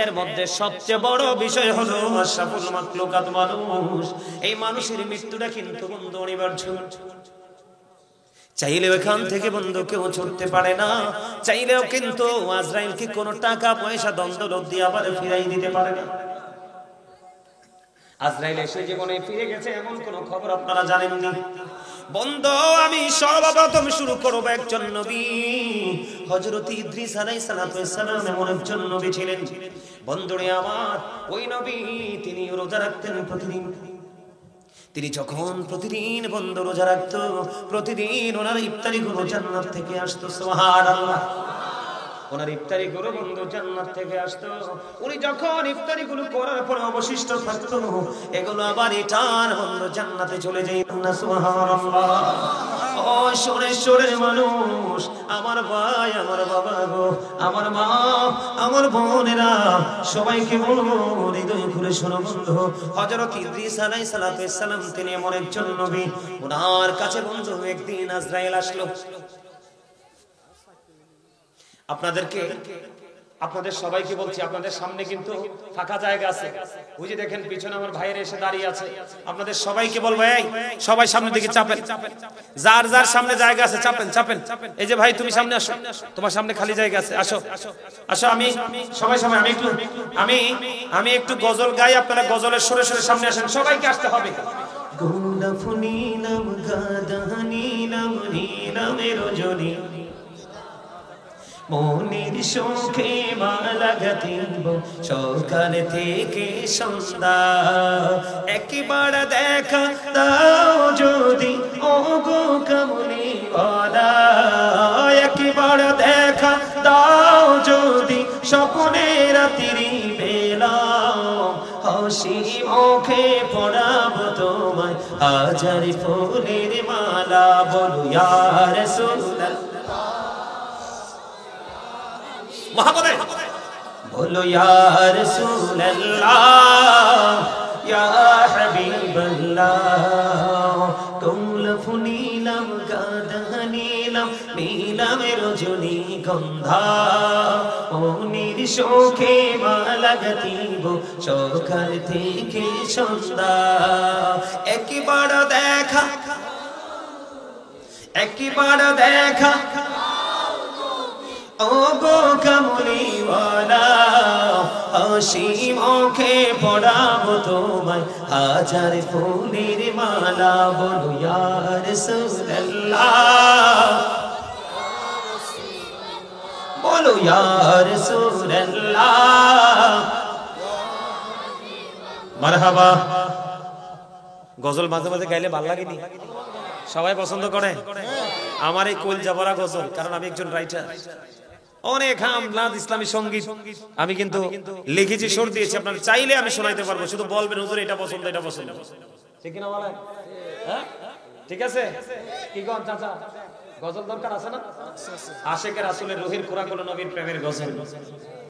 এর মধ্যে সবচেয়ে বড় বিষয় হলো আশরাফুল মাখলুকাত মানুষ। এই মানুষের মৃত্যুটা কিন্তু বন্ধু অনিবার্য। চাইলেও এখান থেকে বন্ধু কেউ ছুটতে পারে না। চাইলেও কিন্তু আজরাইলকে কোনো টাকা পয়সা দণ্ডরোধ দিয়ে আবার ফিরাই দিতে পারে না। আজরাইল এসে জীবনে ফিরে গেছে এমন কোন খবর আপনারা জানেননি বন্ধু। আমি সর্বপ্রথম শুরু করব একজন নবী, হযরত ইদ্রিস আলাইহিস সালাম এমন একজন নবী ছিলেন বন্ধুরে আমার। ওই নবী তিনি রোজা রাখতেন প্রতিদিন। তিনি যখন প্রতিদিন বন্ধু রোজা রাখত, প্রতিদিন ওনার ইফতারি গুলো জান্নাত থেকে আসতো। সুবহানাল্লাহ। ওনার ইফতারি গুলো বন্ধু জান্নাত থেকে আসতো। উনি যখন ইফতারি গুলো করার পরে অবশিষ্ট থাকতো, এগুলো আবার রিটার্ন বন্ধু জান্নাতে চলে যায় না। সুবহানাল্লাহ। ও সুরেশ্বরের মানুষ, আমার ভাই, আমার বাবা গো, আমার মা, আমার বোনেরা, সবাইকে বলবো হৃদয় খুলে শোনো বন্ধু। হযরত ইদ্রিস আলাইহিস সালাম তিনি এমন একজন নবী, ওনার কাছে বন্ধু একদিন আজরাইল আসলো। আপনাদের সবাইকে বলছি, আপনাদের সামনে কিন্তু ফাঁকা জায়গা আছে। ওই যে দেখেন পিছনে আমার ভাইয়েরা এসে দাঁড়িয়ে আছে। আপনাদের সবাইকে বলবো, এই সবাই সামনের দিকে চাপেন, যার যার সামনে জায়গা আছে চাপেন। এই যে ভাই তুমি সামনে আসো, তোমার সামনে খালি জায়গা আছে, আসো। আমি সবাই আমি একটু গজল গাই, আপনারা গজলের সুরে সুরে সামনে আসেন। সবাইকে আসতে হবে। গোলাপ নীলাম গাধা নীলাম নীলামের রজনী, মনের সুখে মালা গাঁথিব সকাল থেকে সন্ধ্যা। একবার দেখা দাও যদি ও গো কামলিওয়ালা, একবার দেখা দাও যদি স্বপ্নে রাত্রি বেলা। হাসি মুখে পড়াবো তোমায় হাজার ফুলের মালা। বলো ইয়া রাসূলুল্লাহ, बोलो या रसूल अल्लाह या हबीब अल्लाह। कौलफ नीलम गाधा नीलम नीलम रजनी गंधा, মনির শোকে মালা গাঁথিব সকাল থেকে সন্ধ্যা। একবার দেখা ও গো কামলিওয়ালা, হাসি মুখে পড়াবো তোমায় হাজার ফুলের মালা। বলো ইয়া রাসূলুল্লাহ, বলো ইয়া রাসূলুল্লাহ। মারহাবা। গজল মাঝে মাঝে গাইলে ভালো লাগেনি? সবাই পছন্দ করে আমার এই কোল জাবরা গজল, কারণ আমি একজন রাইটার। অনেক হামলাদ ইসলামী সঙ্গীত আমি কিন্তু লিখেছি, সুর দিয়েছি। আপনারা চাইলে আমি শোনাইতে পারবো, শুধু বলবেন হুজুর এটা পছন্দ, এটা পছন্দ। ঠিক কিনা বলেন? হ্যাঁ ঠিক আছে। কি গো চাচা, গজল দরকার আছে না? আশেকের রাসূলের রুহির খোরাক হলো নবীর প্রেমের গজল।